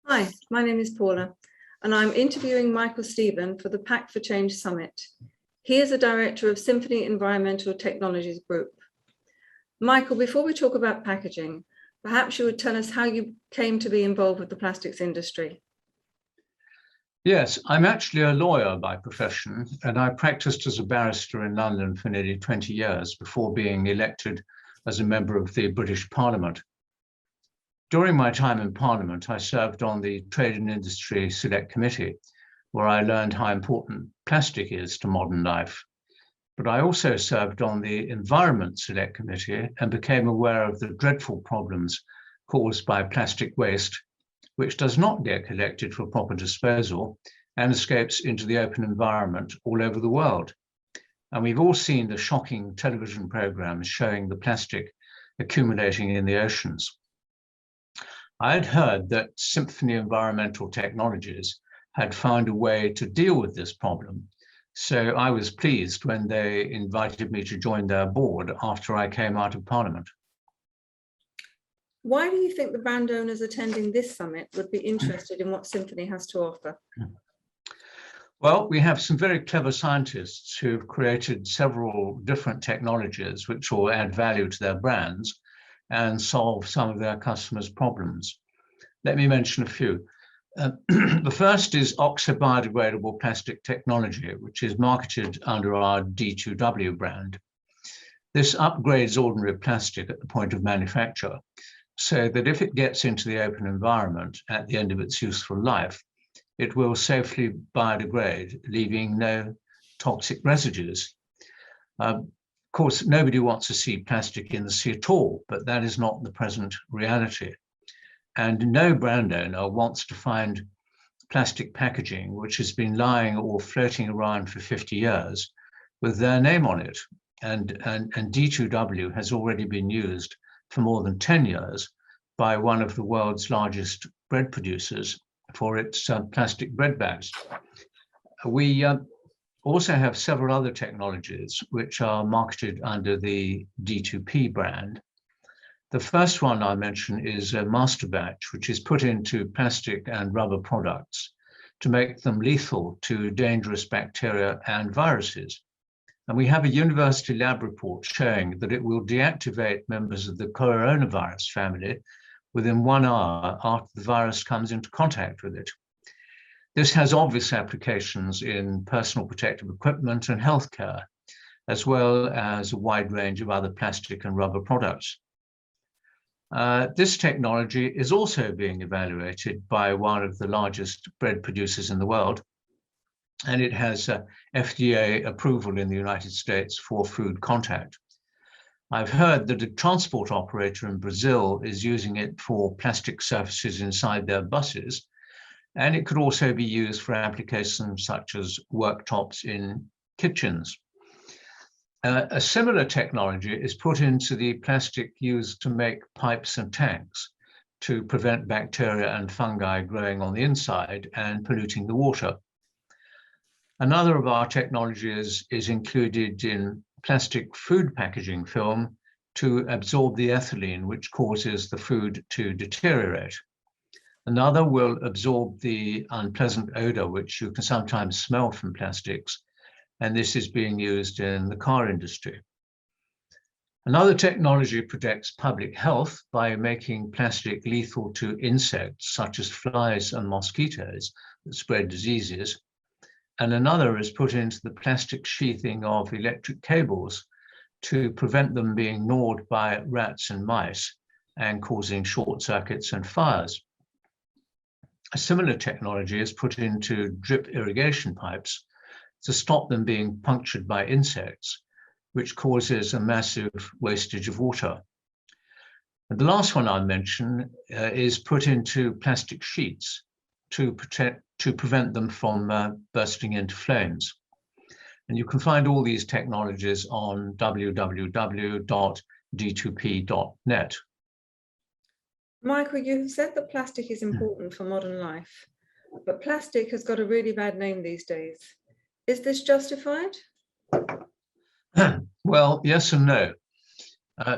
Hi, my name is Paula, and I'm interviewing Michael Stephen for the Pack for Change Summit. He is a director of Symphony Environmental Technologies Group. Michael, before we talk about packaging, perhaps you would tell us how you came to be involved with the plastics industry. Yes, I'm actually a lawyer by profession, and I practiced as a barrister in London for nearly 20 years before being elected as a member of the British Parliament. During my time in Parliament, I served on the Trade and Industry Select Committee, where I learned how important plastic is to modern life. But I also served on the Environment Select Committee and became aware of the dreadful problems caused by plastic waste, which does not get collected for proper disposal and escapes into the open environment all over the world. And we've all seen the shocking television programs showing the plastic accumulating in the oceans. I had heard that Symphony Environmental Technologies had found a way to deal with this problem, so I was pleased when they invited me to join their board after I came out of Parliament. Why do you think the brand owners attending this summit would be interested in what Symphony has to offer? Well, we have some very clever scientists who've created several different technologies which will add value to their brands and solve some of their customers' problems. Let me mention a few. The first is Oxo-biodegradable plastic technology, which is marketed under our D2W brand. This upgrades ordinary plastic at the point of manufacture, so that if it gets into the open environment at the end of its useful life, it will safely biodegrade, leaving no toxic residues. Of course, nobody wants to see plastic in the sea at all, but that is not the present reality. And no brand owner wants to find plastic packaging which has been lying or floating around for 50 years with their name on it. And D2W has already been used for more than 10 years by one of the world's largest bread producers for its plastic bread bags. We also have several other technologies which are marketed under the D2P brand. The first one I mention is a master batch, which is put into plastic and rubber products to make them lethal to dangerous bacteria and viruses. And we have a university lab report showing that it will deactivate members of the coronavirus family within 1 hour after the virus comes into contact with it. This has obvious applications in personal protective equipment and healthcare, as well as a wide range of other plastic and rubber products. This technology is also being evaluated by one of the largest bread producers in the world, and it has FDA approval in the United States for food contact. I've heard that a transport operator in Brazil is using it for plastic surfaces inside their buses, and it could also be used for applications such as worktops in kitchens. A similar technology is put into the plastic used to make pipes and tanks to prevent bacteria and fungi growing on the inside and polluting the water. Another of our technologies is included in plastic food packaging film to absorb the ethylene which causes the food to deteriorate. Another will absorb the unpleasant odor which you can sometimes smell from plastics, and this is being used in the car industry. Another technology protects public health by making plastic lethal to insects such as flies and mosquitoes that spread diseases. And another is put into the plastic sheathing of electric cables to prevent them being gnawed by rats and mice and causing short circuits and fires. A similar technology is put into drip irrigation pipes to stop them being punctured by insects, which causes a massive wastage of water. And the last one I'll mention is put into plastic sheets to prevent them from bursting into flames. And you can find all these technologies on www.d2p.net. Michael, you have said that plastic is important for modern life, but plastic has got a really bad name these days. Is this justified? Well, yes and no.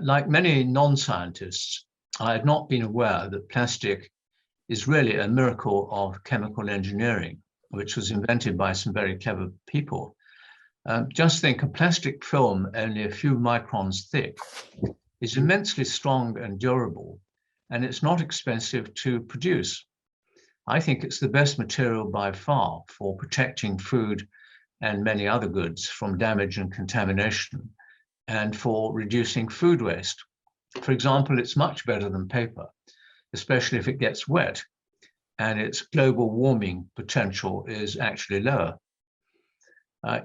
Like many non-scientists, I had not been aware that plastic is really a miracle of chemical engineering, which was invented by some very clever people. Just think, a plastic film only a few microns thick is immensely strong and durable, and it's not expensive to produce. I think it's the best material by far for protecting food and many other goods from damage and contamination, and for reducing food waste. For example, it's much better than paper, especially if it gets wet, and its global warming potential is actually lower.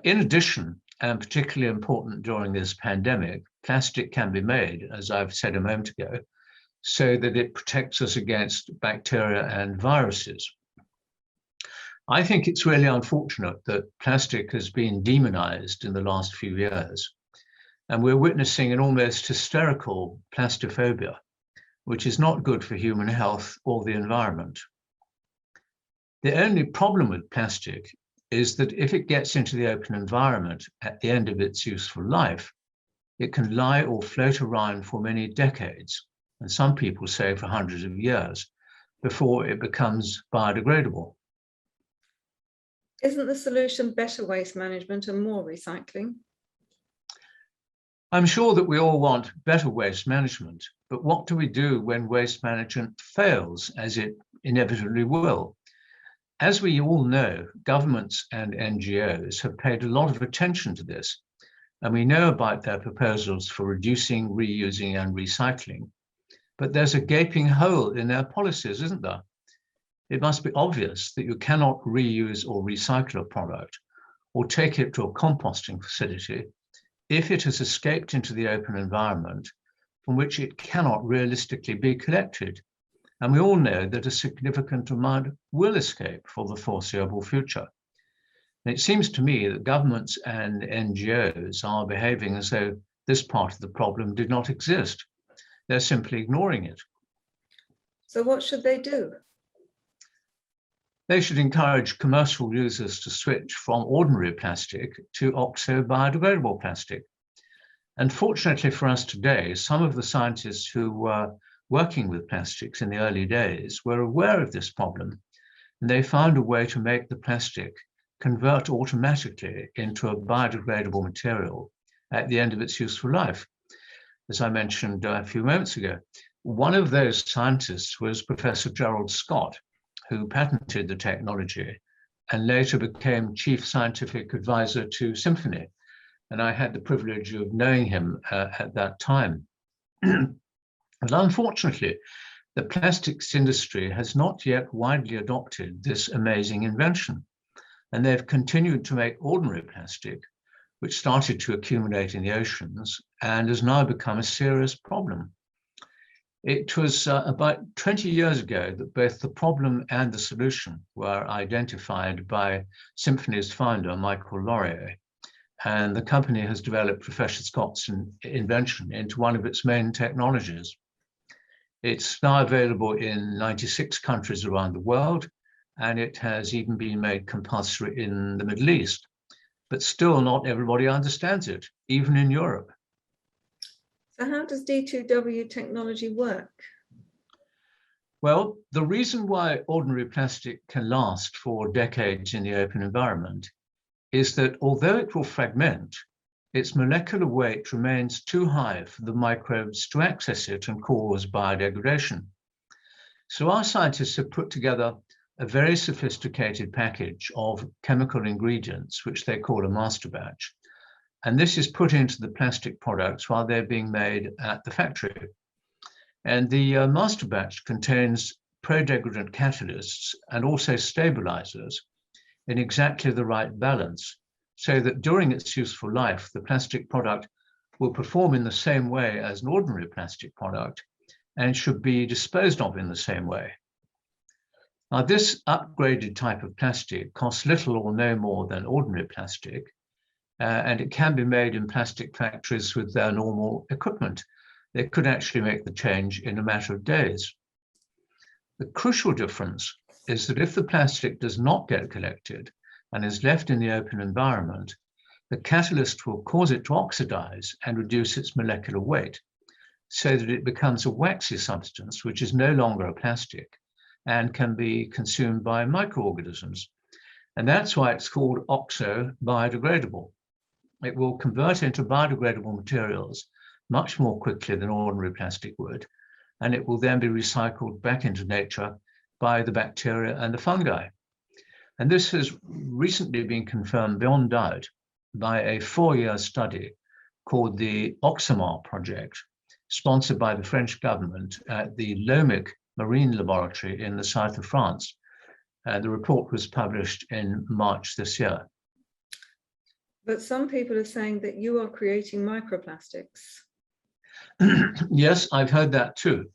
In addition, and particularly important during this pandemic, plastic can be made, as I've said a moment ago, so that it protects us against bacteria and viruses. I think it's really unfortunate that plastic has been demonized in the last few years, and we're witnessing an almost hysterical plastophobia, which is not good for human health or the environment. The only problem with plastic is that if it gets into the open environment at the end of its useful life, it can lie or float around for many decades, and some people say for hundreds of years, before it becomes biodegradable. Isn't the solution better waste management and more recycling? I'm sure that we all want better waste management, but what do we do when waste management fails, as it inevitably will? As we all know, governments and NGOs have paid a lot of attention to this, and we know about their proposals for reducing, reusing, and recycling. But there's a gaping hole in their policies, isn't there? It must be obvious that you cannot reuse or recycle a product or take it to a composting facility if it has escaped into the open environment from which it cannot realistically be collected. And we all know that a significant amount will escape for the foreseeable future. And it seems to me that governments and NGOs are behaving as though this part of the problem did not exist. They're simply ignoring it. So what should they do? They should encourage commercial users to switch from ordinary plastic to oxo-biodegradable plastic. And fortunately for us today, some of the scientists who were working with plastics in the early days were aware of this problem, and they found a way to make the plastic convert automatically into a biodegradable material at the end of its useful life, as I mentioned a few moments ago. One of those scientists was Professor Gerald Scott, who patented the technology and later became chief scientific advisor to Symphony. And I had the privilege of knowing him at that time. But unfortunately, the plastics industry has not yet widely adopted this amazing invention. And they've continued to make ordinary plastic, which started to accumulate in the oceans and has now become a serious problem. It was about 20 years ago that both the problem and the solution were identified by Symphony's founder, Michael Laurier, and the company has developed Professor Scott's invention into one of its main technologies. It's now available in 96 countries around the world, and it has even been made compulsory in the Middle East. But still not everybody understands it, even in Europe. So how does D2W technology work? Well, the reason why ordinary plastic can last for decades in the open environment is that although it will fragment, its molecular weight remains too high for the microbes to access it and cause biodegradation. So our scientists have put together a very sophisticated package of chemical ingredients, which they call a master batch. And this is put into the plastic products while they're being made at the factory. And the master batch contains pro-degradant catalysts and also stabilizers in exactly the right balance, so that during its useful life, the plastic product will perform in the same way as an ordinary plastic product and should be disposed of in the same way. Now, this upgraded type of plastic costs little or no more than ordinary plastic, and it can be made in plastic factories with their normal equipment. They could actually make the change in a matter of days. The crucial difference is that if the plastic does not get collected and is left in the open environment, the catalyst will cause it to oxidize and reduce its molecular weight so that it becomes a waxy substance, which is no longer a plastic, and can be consumed by microorganisms. And that's why it's called oxo-biodegradable. It will convert into biodegradable materials much more quickly than ordinary plastic would, and it will then be recycled back into nature by the bacteria and the fungi. And this has recently been confirmed beyond doubt by a 4-year study called the Oxo project, sponsored by the French government at the Lomic Marine Laboratory in the south of France. The report was published in March this year. But some people are saying that you are creating microplastics. Yes, I've heard that too.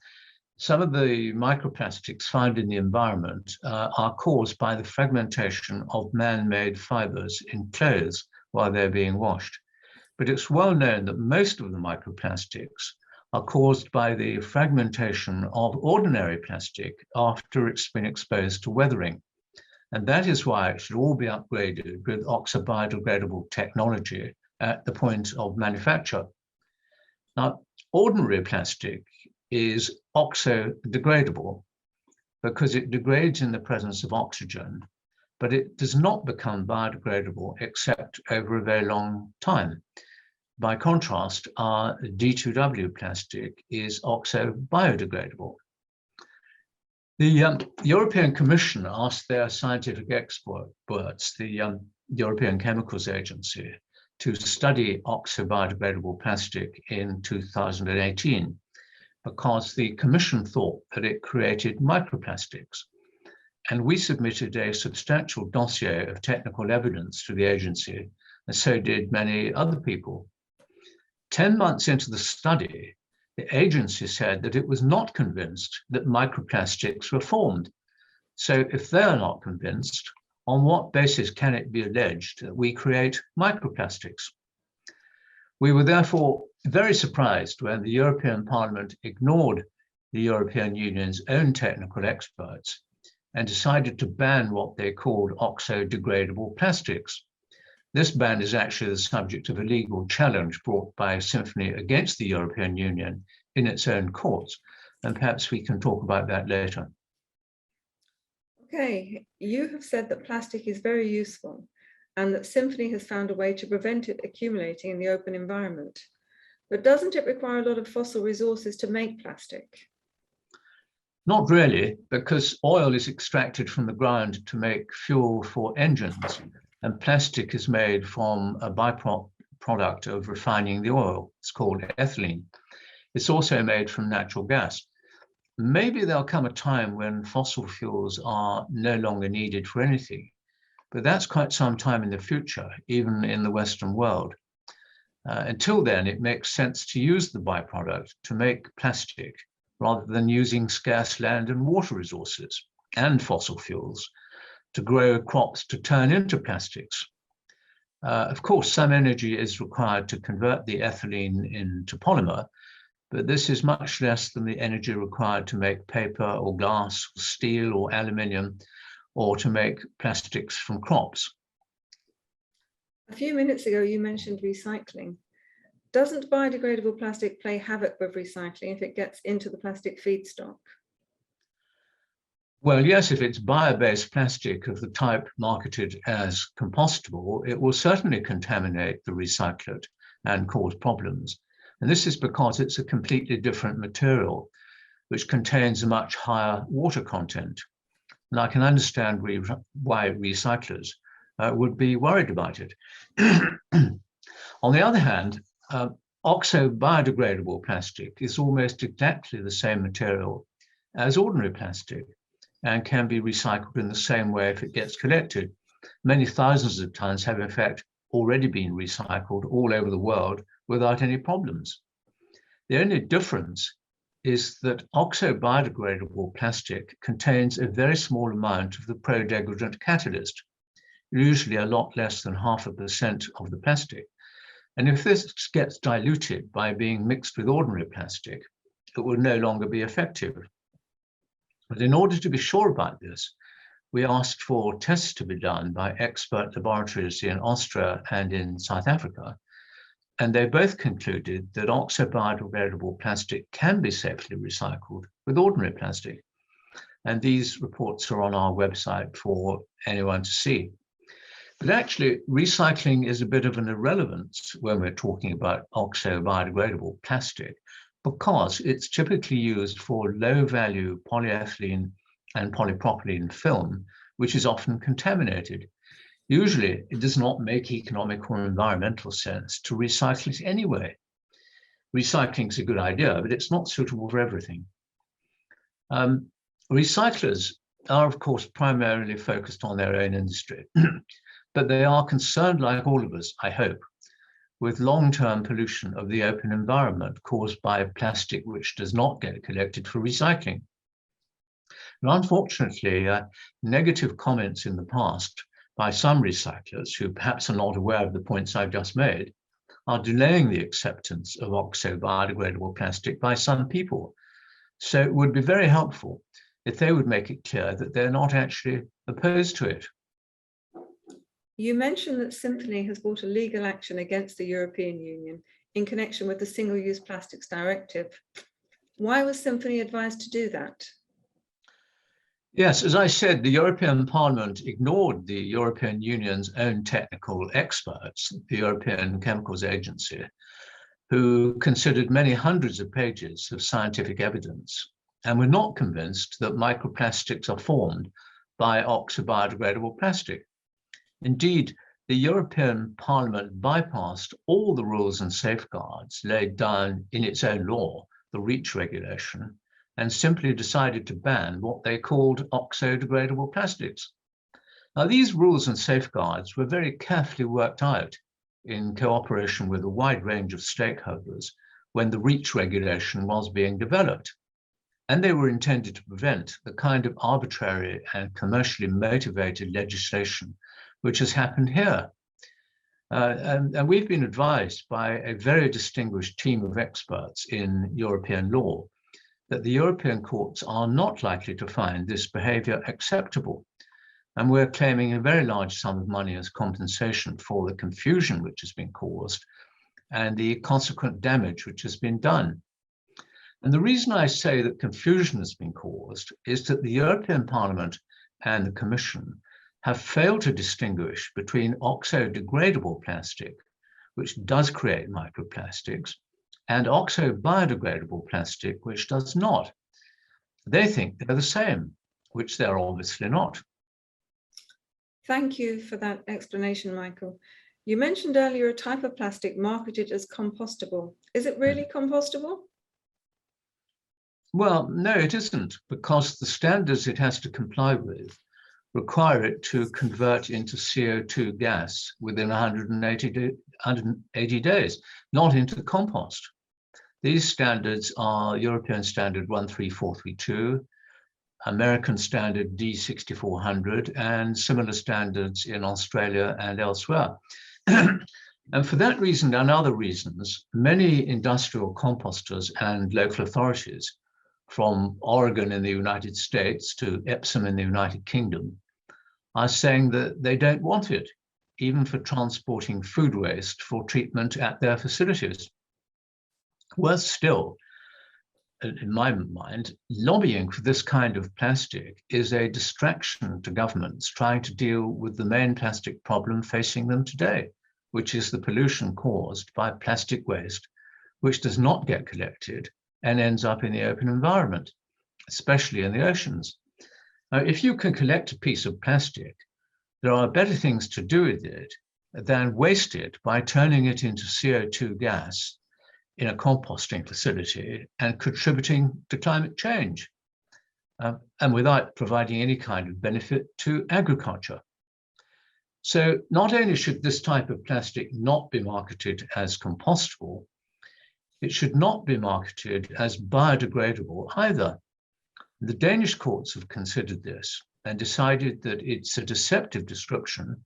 Some of the microplastics found in the environment are caused by the fragmentation of man-made fibers in clothes while they're being washed. But it's well known that most of the microplastics are caused by the fragmentation of ordinary plastic after it's been exposed to weathering. And that is why it should all be upgraded with oxo-biodegradable technology at the point of manufacture. Now, ordinary plastic is oxo-degradable because it degrades in the presence of oxygen, but it does not become biodegradable except over a very long time. By contrast, our D2W plastic is oxo-biodegradable. The European Commission asked their scientific experts, the European Chemicals Agency, to study oxo-biodegradable plastic in 2018 because the Commission thought that it created microplastics. And we submitted a substantial dossier of technical evidence to the agency, and so did many other people. 10 months into the study, the agency said that it was not convinced that microplastics were formed. So if they're not convinced, on what basis can it be alleged that we create microplastics? We were therefore very surprised when the European Parliament ignored the European Union's own technical experts and decided to ban what they called oxo-degradable plastics. This ban is actually the subject of a legal challenge brought by Symphony against the European Union in its own courts, and perhaps we can talk about that later. Okay, you have said that plastic is very useful and that Symphony has found a way to prevent it accumulating in the open environment. But doesn't it require a lot of fossil resources to make plastic? Not really, because oil is extracted from the ground to make fuel for engines, and plastic is made from a byproduct of refining the oil. It's called ethylene. It's also made from natural gas. Maybe there'll come a time when fossil fuels are no longer needed for anything, but that's quite some time in the future, even in the Western world. Until then, it makes sense to use the byproduct to make plastic rather than using scarce land and water resources and fossil fuels to grow crops to turn into plastics. Of course, some energy is required to convert the ethylene into polymer, but this is much less than the energy required to make paper or glass, or steel or aluminium, or to make plastics from crops. A few minutes ago, you mentioned recycling. Doesn't biodegradable plastic play havoc with recycling if it gets into the plastic feedstock? Well, yes, if it's bio-based plastic of the type marketed as compostable, it will certainly contaminate the recyclate and cause problems. And this is because it's a completely different material, which contains a much higher water content. And I can understand why recyclers would be worried about it. On the other hand, oxo-biodegradable plastic is almost exactly the same material as ordinary plastic and can be recycled in the same way if it gets collected. Many thousands of tons have in fact already been recycled all over the world without any problems. The only difference is that oxo-biodegradable plastic contains a very small amount of the pro-degradant catalyst, usually a lot less than 0.5% of the plastic. And if this gets diluted by being mixed with ordinary plastic, it will no longer be effective. But in order to be sure about this, we asked for tests to be done by expert laboratories in Austria and in South Africa. And they both concluded that oxo-biodegradable plastic can be safely recycled with ordinary plastic. And these reports are on our website for anyone to see. But actually, recycling is a bit of an irrelevance when we're talking about oxo-biodegradable plastic, because it's typically used for low-value polyethylene and polypropylene film, which is often contaminated. Usually, it does not make economic or environmental sense to recycle it anyway. Recycling is a good idea, but it's not suitable for everything. Recyclers are, of course, primarily focused on their own industry, but they are concerned, like all of us, I hope, with long-term pollution of the open environment caused by plastic which does not get collected for recycling. And unfortunately, negative comments in the past by some recyclers who perhaps are not aware of the points I've just made are delaying the acceptance of oxo-biodegradable plastic by some people. So it would be very helpful if they would make it clear that they're not actually opposed to it. You mentioned that Symphony has brought a legal action against the European Union in connection with the Single-Use Plastics Directive. Why was Symphony advised to do that? Yes, as I said, the European Parliament ignored the European Union's own technical experts, the European Chemicals Agency, who considered many hundreds of pages of scientific evidence and were not convinced that microplastics are formed by oxo-biodegradable plastic. Indeed, the European Parliament bypassed all the rules and safeguards laid down in its own law, the REACH regulation, and simply decided to ban what they called oxo-degradable plastics. Now, these rules and safeguards were very carefully worked out in cooperation with a wide range of stakeholders when the REACH regulation was being developed. And they were intended to prevent the kind of arbitrary and commercially motivated legislation which has happened here. And we've been advised by a very distinguished team of experts in European law that the European courts are not likely to find this behavior acceptable. And we're claiming a very large sum of money as compensation for the confusion which has been caused and the consequent damage which has been done. And the reason I say that confusion has been caused is that the European Parliament and the Commission have failed to distinguish between oxo-degradable plastic, which does create microplastics, and oxo-biodegradable plastic, which does not. They think they're the same, which they're obviously not. Thank you for that explanation, Michael. You mentioned earlier a type of plastic marketed as compostable. Is it really compostable? Well, no, it isn't, because the standards it has to comply with require it to convert into CO2 gas within 180 days, not into compost. These standards are European Standard 13432, American Standard D6400, and similar standards in Australia and elsewhere. And for that reason and other reasons, many industrial composters and local authorities, from Oregon in the United States to Epsom in the United Kingdom, are saying that they don't want it, even for transporting food waste for treatment at their facilities. Worse still, in my mind, lobbying for this kind of plastic is a distraction to governments trying to deal with the main plastic problem facing them today, which is the pollution caused by plastic waste, which does not get collected and ends up in the open environment, especially in the oceans. Now, if you can collect a piece of plastic, there are better things to do with it than waste it by turning it into CO2 gas in a composting facility and contributing to climate change, and without providing any kind of benefit to agriculture. So not only should this type of plastic not be marketed as compostable, it should not be marketed as biodegradable either. The Danish courts have considered this and decided that it's a deceptive description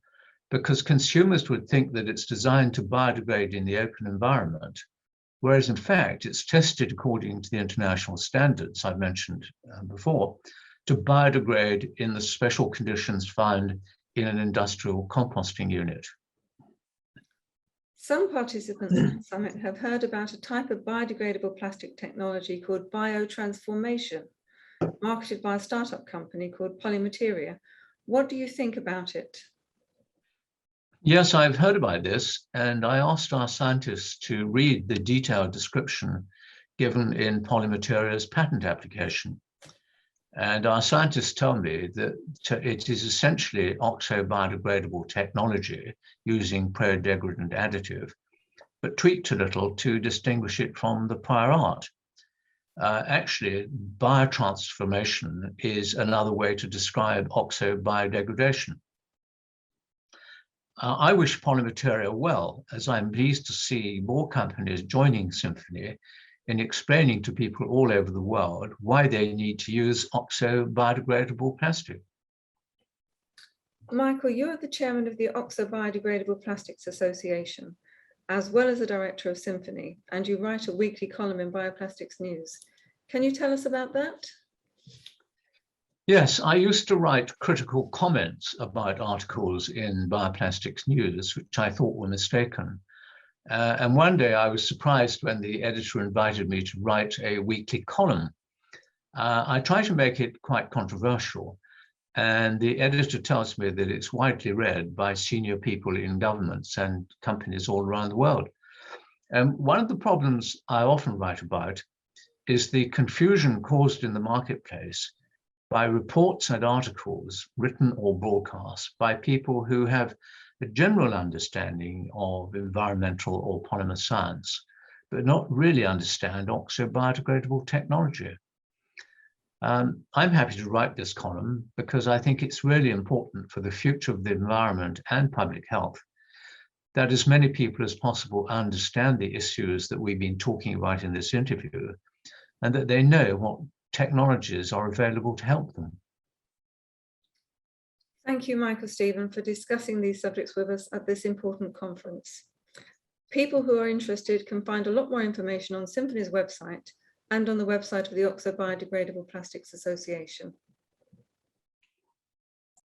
because consumers would think that it's designed to biodegrade in the open environment, whereas in fact it's tested according to the international standards I mentioned before to biodegrade in the special conditions found in an industrial composting unit. Some participants at the summit have heard about a type of biodegradable plastic technology called biotransformation. marketed by a startup company called Polymateria. What do you think about it? Yes, I've heard about this, and I asked our scientists to read the detailed description given in Polymateria's patent application. And our scientists tell me that it is essentially oxo-biodegradable technology using pro-degradant additive, but tweaked a little to distinguish it from the prior art. Actually, biotransformation is another way to describe oxo-biodegradation. I wish Polymateria well, as I'm pleased to see more companies joining Symphony in explaining to people all over the world why they need to use oxo-biodegradable plastic. Michael, you're the chairman of the Oxo-biodegradable Plastics Association, as well as the director of Symphony, and you write a weekly column in Bioplastics News. Can you tell us about that? Yes, I used to write critical comments about articles in Bioplastics News, which I thought were mistaken. And one day I was surprised when the editor invited me to write a weekly column. I try to make it quite controversial, and the editor tells me that it's widely read by senior people in governments and companies all around the world. And one of the problems I often write about is the confusion caused in the marketplace by reports and articles written or broadcast by people who have a general understanding of environmental or polymer science, but not really understand oxo-biodegradable technology. I'm happy to write this column because I think it's really important for the future of the environment and public health that as many people as possible understand the issues that we've been talking about in this interview, and that they know what technologies are available to help them. Thank you, Michael Stephen, for discussing these subjects with us at this important conference. People who are interested can find a lot more information on Symphony's website and on the website of the Oxo-biodegradable Plastics Association.